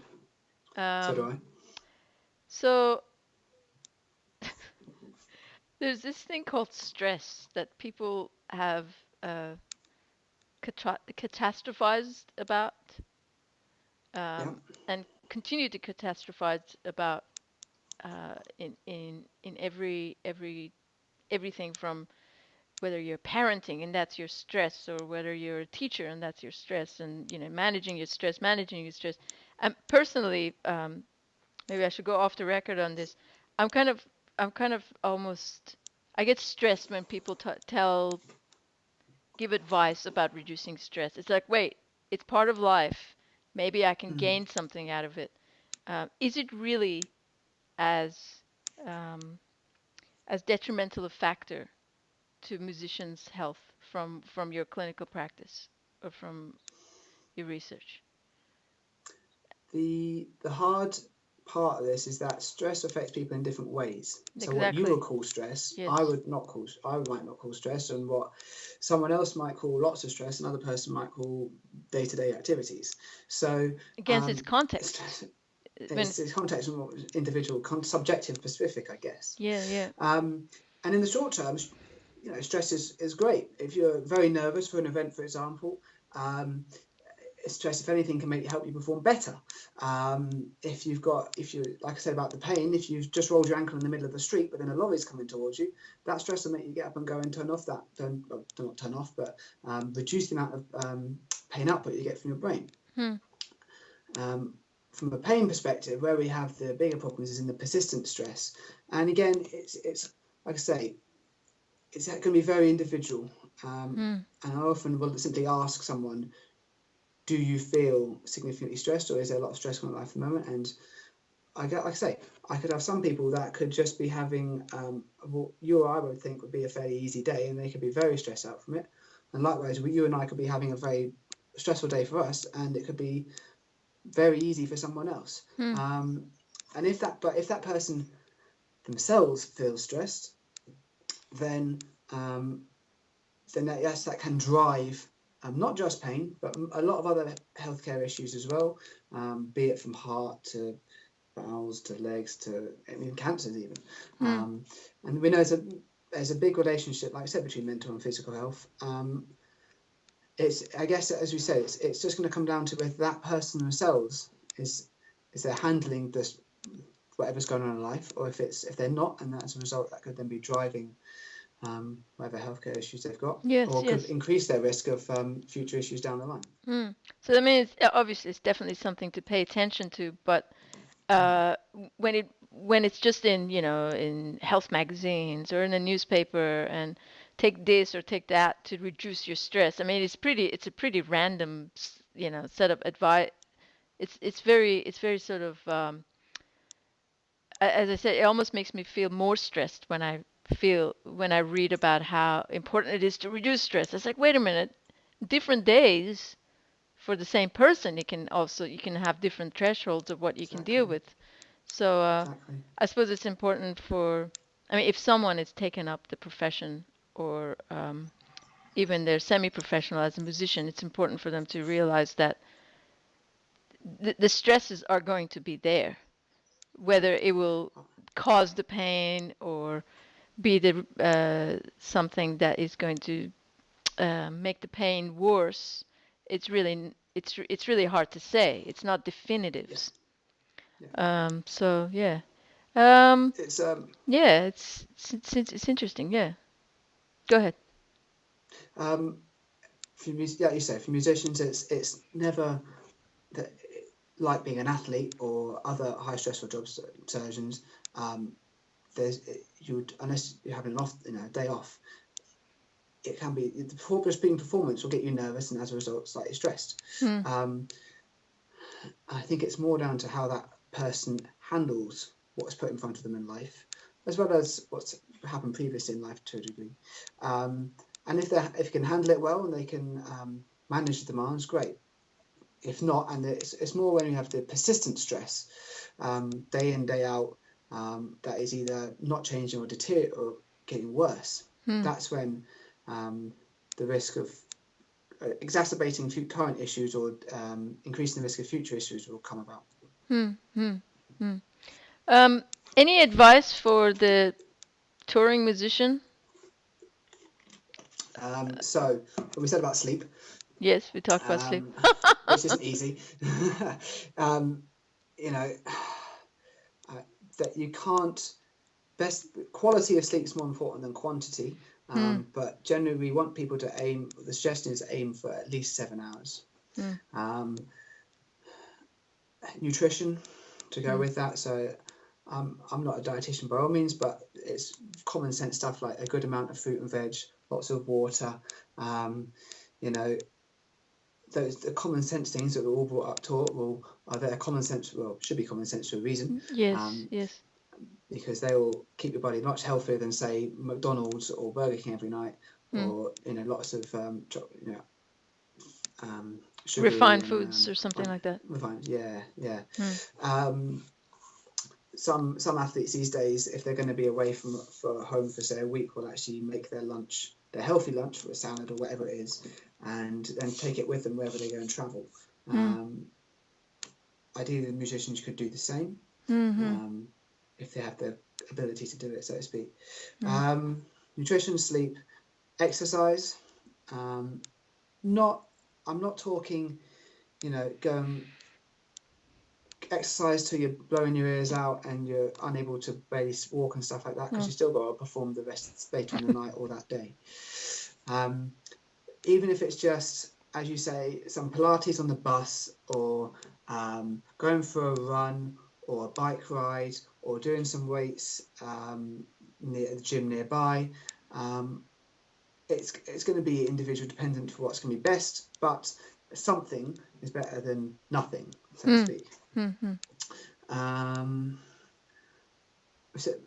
So do I. So there's this thing called stress that people have catastrophized about, and continue to catastrophize about in everything from whether you're parenting and that's your stress, or whether you're a teacher and that's your stress, and managing your stress. Personally, maybe I should go off the record on this. I'm kind of almost, I get stressed when people give advice about reducing stress. It's like, wait, it's part of life. Maybe I can gain something out of it. Is it really as as detrimental a factor to musicians' health from your clinical practice or from your research? The hard part of this is that stress affects people in different ways. So what you Exactly. will call stress, Yes. I might not call stress, and what someone else might call lots of stress, another person might call day-to-day activities. So Against its context. stress, When it's context and what individual, subjective, specific, I guess. yeah, yeah. And in the short term, stress is great. If you're very nervous for an event, for example, stress, if anything, can help you perform better. If you, like I said about the pain, if you've just rolled your ankle in the middle of the street, but then a lorry's coming towards you, that stress will make you get up and go and turn off that, not turn off, but reduce the amount of pain output you get from your brain. From a pain perspective, where we have the bigger problems is in the persistent stress. And again, it's like I say, it's going to be very individual. And I often will simply ask someone, do you feel significantly stressed, or is there a lot of stress in your life at the moment? And like I say, I could have some people that could just be having what you or I would think would be a fairly easy day, and they could be very stressed out from it. And likewise, you and I could be having a very stressful day for us, and it could be very easy for someone else. And if that person themselves feels stressed, then that can drive not just pain, but a lot of other healthcare issues as well, be it from heart to bowels to legs to cancers even. And we know there's a big relationship, like I said, between mental and physical health. I guess, as we say, it's just going to come down to whether that person themselves is they're handling this whatever's going on in life, or if they're not, and as a result that could then be driving whatever healthcare issues they've got, or could increase their risk of future issues down the line. So I mean, obviously it's definitely something to pay attention to, but when it's just in health magazines or in a newspaper and take this or take that to reduce your stress. I mean, it's a pretty random set of advice. It's very sort of as I said, it almost makes me feel more stressed when I read about how important it is to reduce stress. It's like, wait a minute, different days for the same person, you can have different thresholds of what you can deal with. So I suppose it's important if someone is taking up the profession, or even they're semi-professional as a musician, it's important for them to realize that the stresses are going to be there, whether it will cause the pain or be something that is going to make the pain worse. It's really hard to say. It's not definitives. So yeah. It's interesting. Yeah. Go ahead. For musicians, it's never like being an athlete or other high stressful jobs, surgeons. Unless you're having a day off, it can be the performance will get you nervous and as a result slightly stressed. I think it's more down to how that person handles what's put in front of them in life, as well as what's happened previously in life to a degree. And if you can handle it well and they can manage the demands, great. If not, and it's more when you have the persistent stress, day in, day out, that is either not changing or deteriorating or getting worse. That's when the risk of exacerbating current issues or increasing the risk of future issues will come about. Any advice for the touring musician? So, what we said about sleep. Yes, we talked about sleep. Which isn't easy. That you can't. Quality of sleep is more important than quantity. But generally, we want people to aim. The suggestion is aim for at least 7 hours. Nutrition to go with that. So, I'm not a dietitian by all means, but it's common sense stuff like a good amount of fruit and veg, lots of water. The common sense things that we're all brought up taught should be common sense for a reason. Yes. because they will keep your body much healthier than, say, McDonald's or Burger King every night, Mm. or lots of sugary Refined and foods or something like that. refined. Yeah, yeah. Mm. Um, some athletes these days, if they're going to be away from for home for, say, a week, will actually make their lunch, their healthy lunch, or a salad or whatever it is, and then take it with them wherever they go and travel. Mm. Ideally, the musicians could do the same, Mm-hmm. if they have the ability to do it, so to speak. Mm. Nutrition, sleep, exercise. Not, I'm not talking, go and exercise till you're blowing your ears out and you're unable to barely walk and stuff like that, because Mm. you still got to perform the rest later in the night or that day. Even if it's just, as you say, some Pilates on the bus, or going for a run or a bike ride, or doing some weights near the gym nearby. It's going to be individual dependent for what's going to be best, but something is better than nothing, so to Mm. speak. Mm-hmm. Um,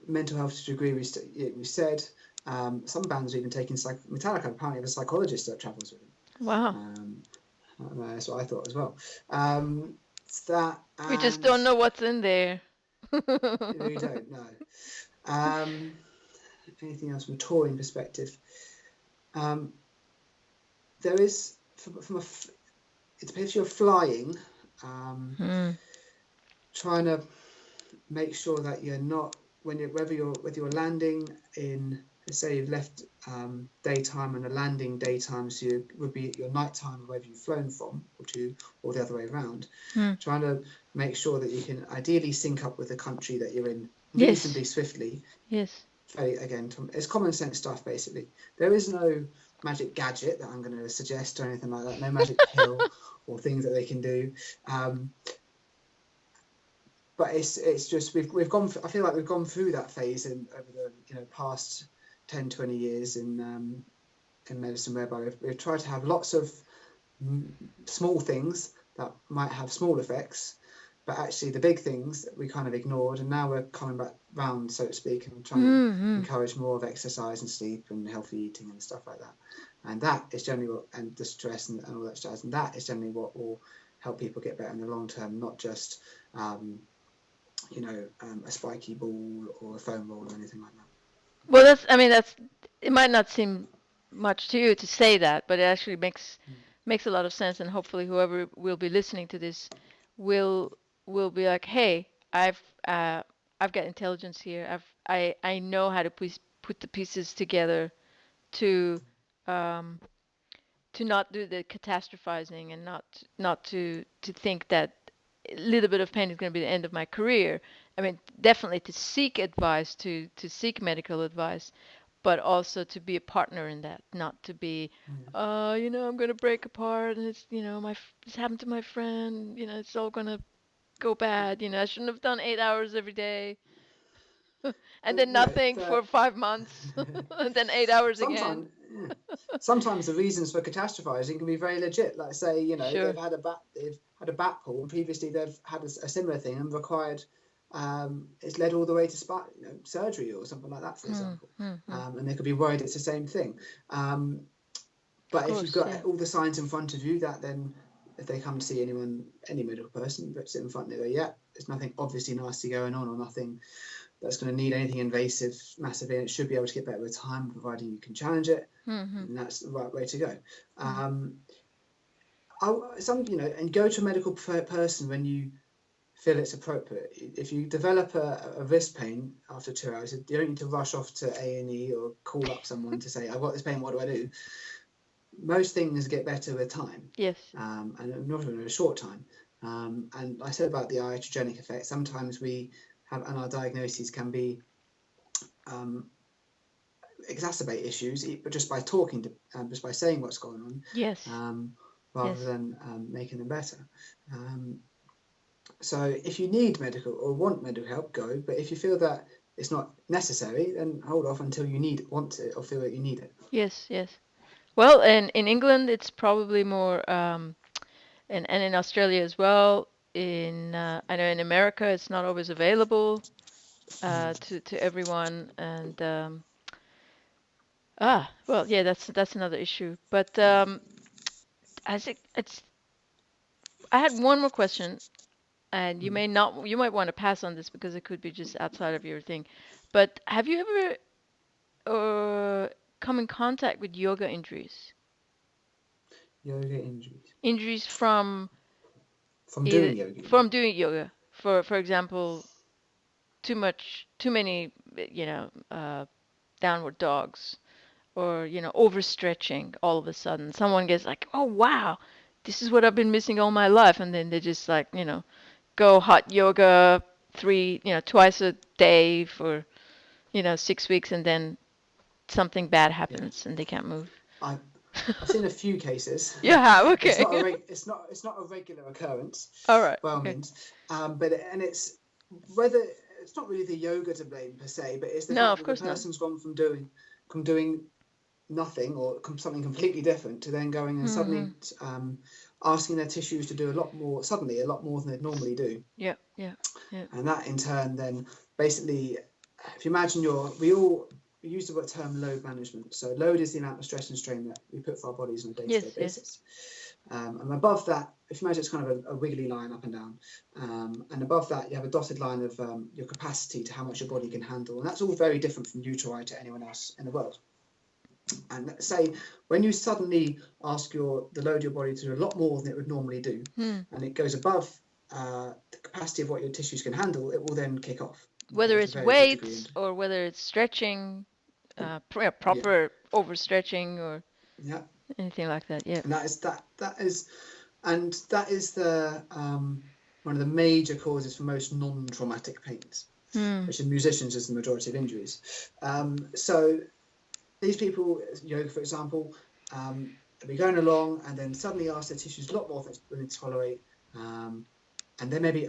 Mental health to a degree, we said. Some bands are even taking Metallica apparently have a psychologist that travels with them. Wow. That's what I thought as well. That, We just and don't know what's in there. we don't know. Anything else from a touring perspective? There is, it depends if you're flying, Mm. trying to make sure that you're not, whether you're landing in, say you've left daytime and a landing daytime, so you would be your nighttime wherever you've flown from or to, or the other way around. Mm. Trying to make sure that you can ideally sync up with the country that you're in Yes. reasonably swiftly. Yes. Again, it's common sense stuff basically. There is no magic gadget that I'm going to suggest or anything like that. No magic pill or things that they can do. But it's just we've gone. I feel like we've gone through that phase over the past 10, 20 years in medicine, whereby we've tried to have lots of small things that might have small effects, but actually the big things that we kind of ignored, and now we're coming back round, so to speak, and trying to Mm-hmm. encourage more of exercise and sleep and healthy eating and stuff like that. And that is generally what, and the stress and all that jazz, and that is generally what will help people get better in the long term, not just a spiky ball or a foam roll or anything like that. Well, that's it might not seem much to you to say that, but it actually makes a lot of sense, and hopefully whoever will be listening to this will will be like, hey, uh I've got intelligence here. I know how to put the pieces together to um to not do the catastrophizing, and not to think that a little bit of pain is going to be the end of my career. I mean, definitely to seek advice, to seek medical advice, but also to be a partner in that, not to be, I'm going to break apart, and it's, this happened to my friend, it's all going to go bad, I shouldn't have done 8 hours every day, and then nothing for 5 months, and then 8 hours again. Sometimes, yeah. Sometimes the reasons for catastrophizing can be very legit. Like, say, Sure. they've had a back pull, and previously they've had a similar thing and required, it's led all the way to surgery or something like that, for example. And they could be worried it's the same thing. Of But if you've course, yeah. got all the signs in front of you, that then if they come to see any medical person, puts it in front of them, yeah, there's nothing obviously nasty going on, or nothing that's going to need anything invasive massively, and it should be able to get better with time, providing you can challenge it. And that's the right way to go. And go to a medical person when you feel it's appropriate. If you develop a wrist pain after 2 hours, you don't need to rush off to A&E or call up someone to say, I've got this pain, what do I do? Most things get better with time. Yes. And not in a short time. And I said about the iatrogenic effect, sometimes we have, and our diagnoses can be exacerbate issues, but just by talking just by saying what's going on. Yes. Rather than making them better. So if you need medical or want medical help, go. But if you feel that it's not necessary, then hold off until you want it, or feel that you need it. Yes, yes. Well, and in England, it's probably more, and in Australia as well. I know in America, it's not always available. to everyone. And well, yeah, that's another issue. But I think it's. I had one more question, and you Mm. may not, you might want to pass on this because it could be just outside of your thing. But have you ever come in contact with yoga injuries? Yoga injuries Injuries from from either doing yoga, you mean? from doing yoga. For example, too many, downward dogs, or overstretching. All of a sudden, someone gets like, "Oh wow, this is what I've been missing all my life," and then they just like, go hot yoga twice a day for 6 weeks, and then something bad Yeah. happens and they can't move. I I've seen a few cases. You have, It's okay. not a it's not a regular occurrence, All right, by all okay. means. But and it's whether it's not really the yoga to blame per se, but it's the No, fact of that the course not. person's gone from doing nothing or something completely different to then going and Mm-hmm. suddenly asking their tissues to do a lot more than they'd normally do. Yeah, yeah, yeah. And that in turn then basically, if you imagine we use the term load management. So load is the amount of stress and strain that we put for our bodies on a day-to-day Yes, yes. basis. And above that, if you imagine it's kind of a wiggly line up and down, and above that you have a dotted line of your capacity to how much your body can handle, and that's all very different from you to I to anyone else in the world. And say when you suddenly ask the load your body to do a lot more than it would normally do, and it goes above the capacity of what your tissues can handle, it will then kick off. Whether To a it's very good degree. weights or whether it's stretching, Yeah, proper overstretching or yeah, anything like that. Yeah. and that is the one of the major causes for most non-traumatic pains, Hmm. which in musicians is the majority of injuries. So these people, yoga for example, they'll be going along and then suddenly ask their tissues a lot more than they tolerate. And then maybe,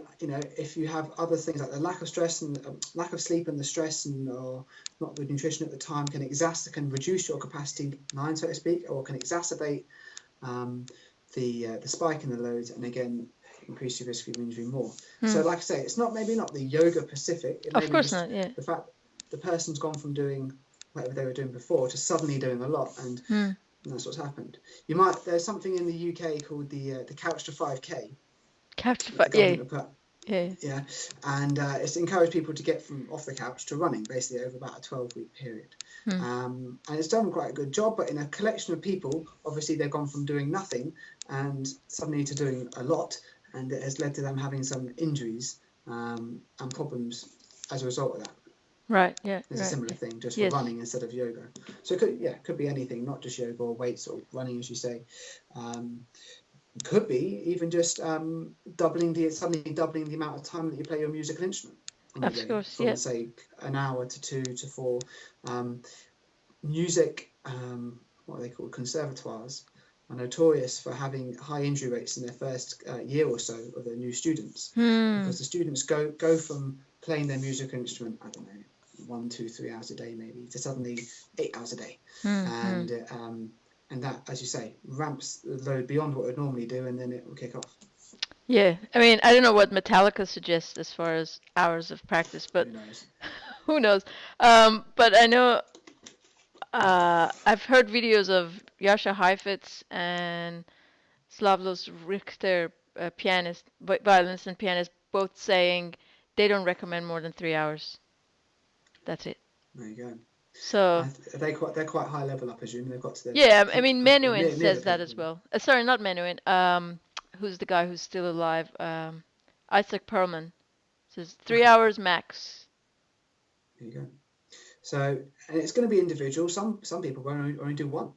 if you have other things like the lack of stress and lack of sleep and the stress and or not good nutrition at the time can reduce your capacity line, so to speak, or can exacerbate the spike in the loads, and again increase your risk of injury more. So like I say, it's maybe not the yoga specific, it may Of be course just not. Yeah. the fact the person's gone from doing whatever they were doing before to suddenly doing a lot, and that's what's happened. There's something in the UK called the Couch to 5K Capture. that the Yeah. government have put. Yeah. Yeah, and it's encouraged people to get from off the couch to running, basically over about a 12-week period. And it's done quite a good job, but in a collection of people, obviously they've gone from doing nothing and suddenly to doing a lot, and it has led to them having some injuries and problems as a result of that. Right. Yeah. It's a Right. similar thing, just for Yes. running instead of yoga. So it could be anything, not just yoga or weights or running, as you say. Could be even just suddenly doubling the amount of time that you play your musical instrument on a Of day, course. from Yeah. say an hour to 2 to 4. Music, what are they called, conservatoires, are notorious for having high injury rates in their first year or so of their new students, because the students go from playing their musical instrument, I don't know, 1, 2, 3 hours a day maybe, to suddenly 8 hours a day, and that, as you say, ramps the load beyond what it would normally do, and then it will kick off. Yeah. I mean, I don't know what Metallica suggests as far as hours of practice, but Who knows? who knows? But I know I've heard videos of Jascha Heifetz and Slavlos Richter, violinist and pianist, both saying they don't recommend more than 3 hours. That's it. There you go. So They're quite high level, I presume. They've got to the yeah, I peak mean of, or Menuhin near the says that peak. as well. Sorry, not Menuhin. Who's the guy who's still alive? Isaac Perlman says 3 hours max. There you go. So, and it's going to be individual. Some people will only do one,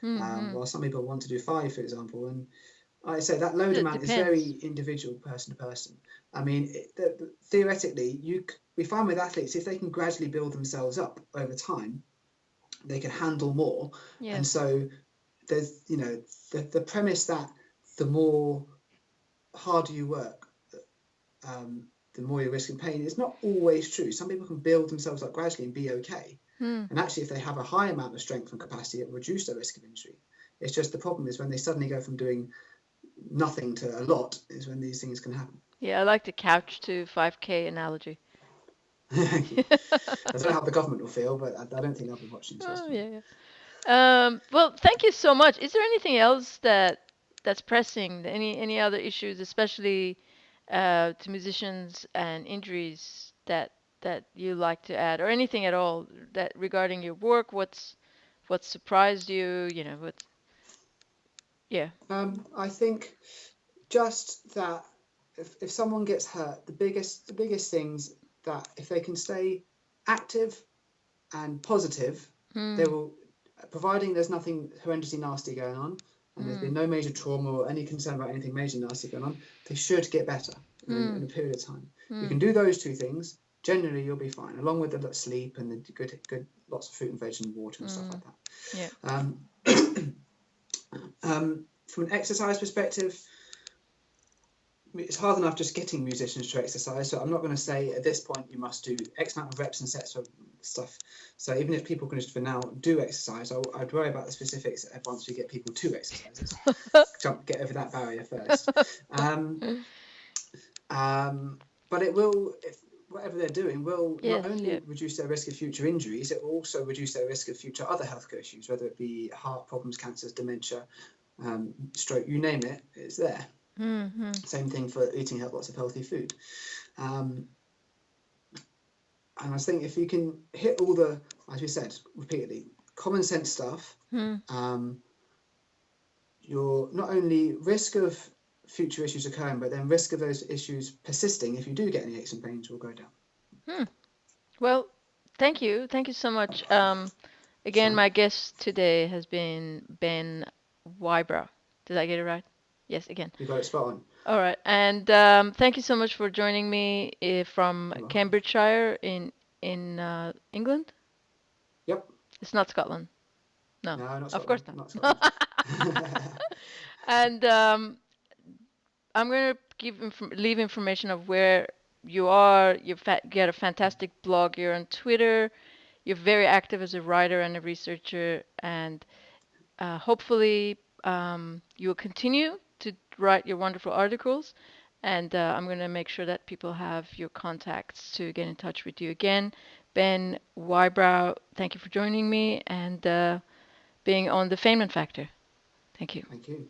while some people want to do 5, for example. And like I say, that load amount is very individual, person to person. I mean, theoretically, we find with athletes, if they can gradually build themselves up over time, they can handle more. Yeah. And so there's, the premise that the more harder you work, the more you're risking pain is not always true. Some people can build themselves up gradually and be okay. And actually, if they have a high amount of strength and capacity, it will reduce their risk of injury. It's just the problem is when they suddenly go from doing nothing to a lot is when these things can happen. Yeah, I like the couch to 5K analogy. Thank you. I don't know how the government will feel, but I don't think they'll be watching, so that's Oh, fine. yeah, yeah. Well, thank you so much. Is there anything else that's pressing? Any other issues, especially to musicians and injuries that you like to add, or anything at all that regarding your work? What surprised you? You know, what? Yeah. I think just that if someone gets hurt, the biggest things that if they can stay active and positive, they Hmm. will, providing there's nothing horrendously nasty going on, and there's Hmm. been no major trauma or any concern about anything major nasty going on, they should get better in Hmm. a period of time. If you Hmm. can do those two things, generally you'll be fine, along with the sleep and the good lots of fruit and veg and water and stuff Hmm. like Yeah. that. From an exercise perspective, it's hard enough just getting musicians to exercise. So I'm not going to say at this point you must do X amount of reps and sets of stuff. So even if people can just for now do exercise, I'd worry about the specifics once we get people to exercise. Let's get over that barrier first. Um, but it will, if whatever they're doing, will not Yes. only Yeah. reduce their risk of future injuries, it will also reduce their risk of future other healthcare issues, whether it be heart problems, cancers, dementia, stroke, you name it, it's there. Hmm. Hmm. Same thing for eating lots of healthy food. Um, and I think if you can hit all the, as we said repeatedly, common sense stuff, Hmm. um, your not only risk of future issues occurring, but then risk of those issues persisting if you do get any aches and pains will go down. Hmm. Well, thank you so much. That's Again, right. my guest today has been Ben Whybrow. Did I get it right? Yes, again. You got it spot on. All right. And thank you so much for joining me from You're welcome. Cambridgeshire in England. Yep. It's not Scotland. No, No, not of course Scotland. Not not. Scotland. And I'm going to leave information of where you are. Get a fantastic blog. You're on Twitter. You're very active as a writer and a researcher, and hopefully you will continue to write your wonderful articles. And I'm going to make sure that people have your contacts to get in touch with you again. Ben Whybrow, thank you for joining me and being on the Feynman Factor. Thank you. Thank you.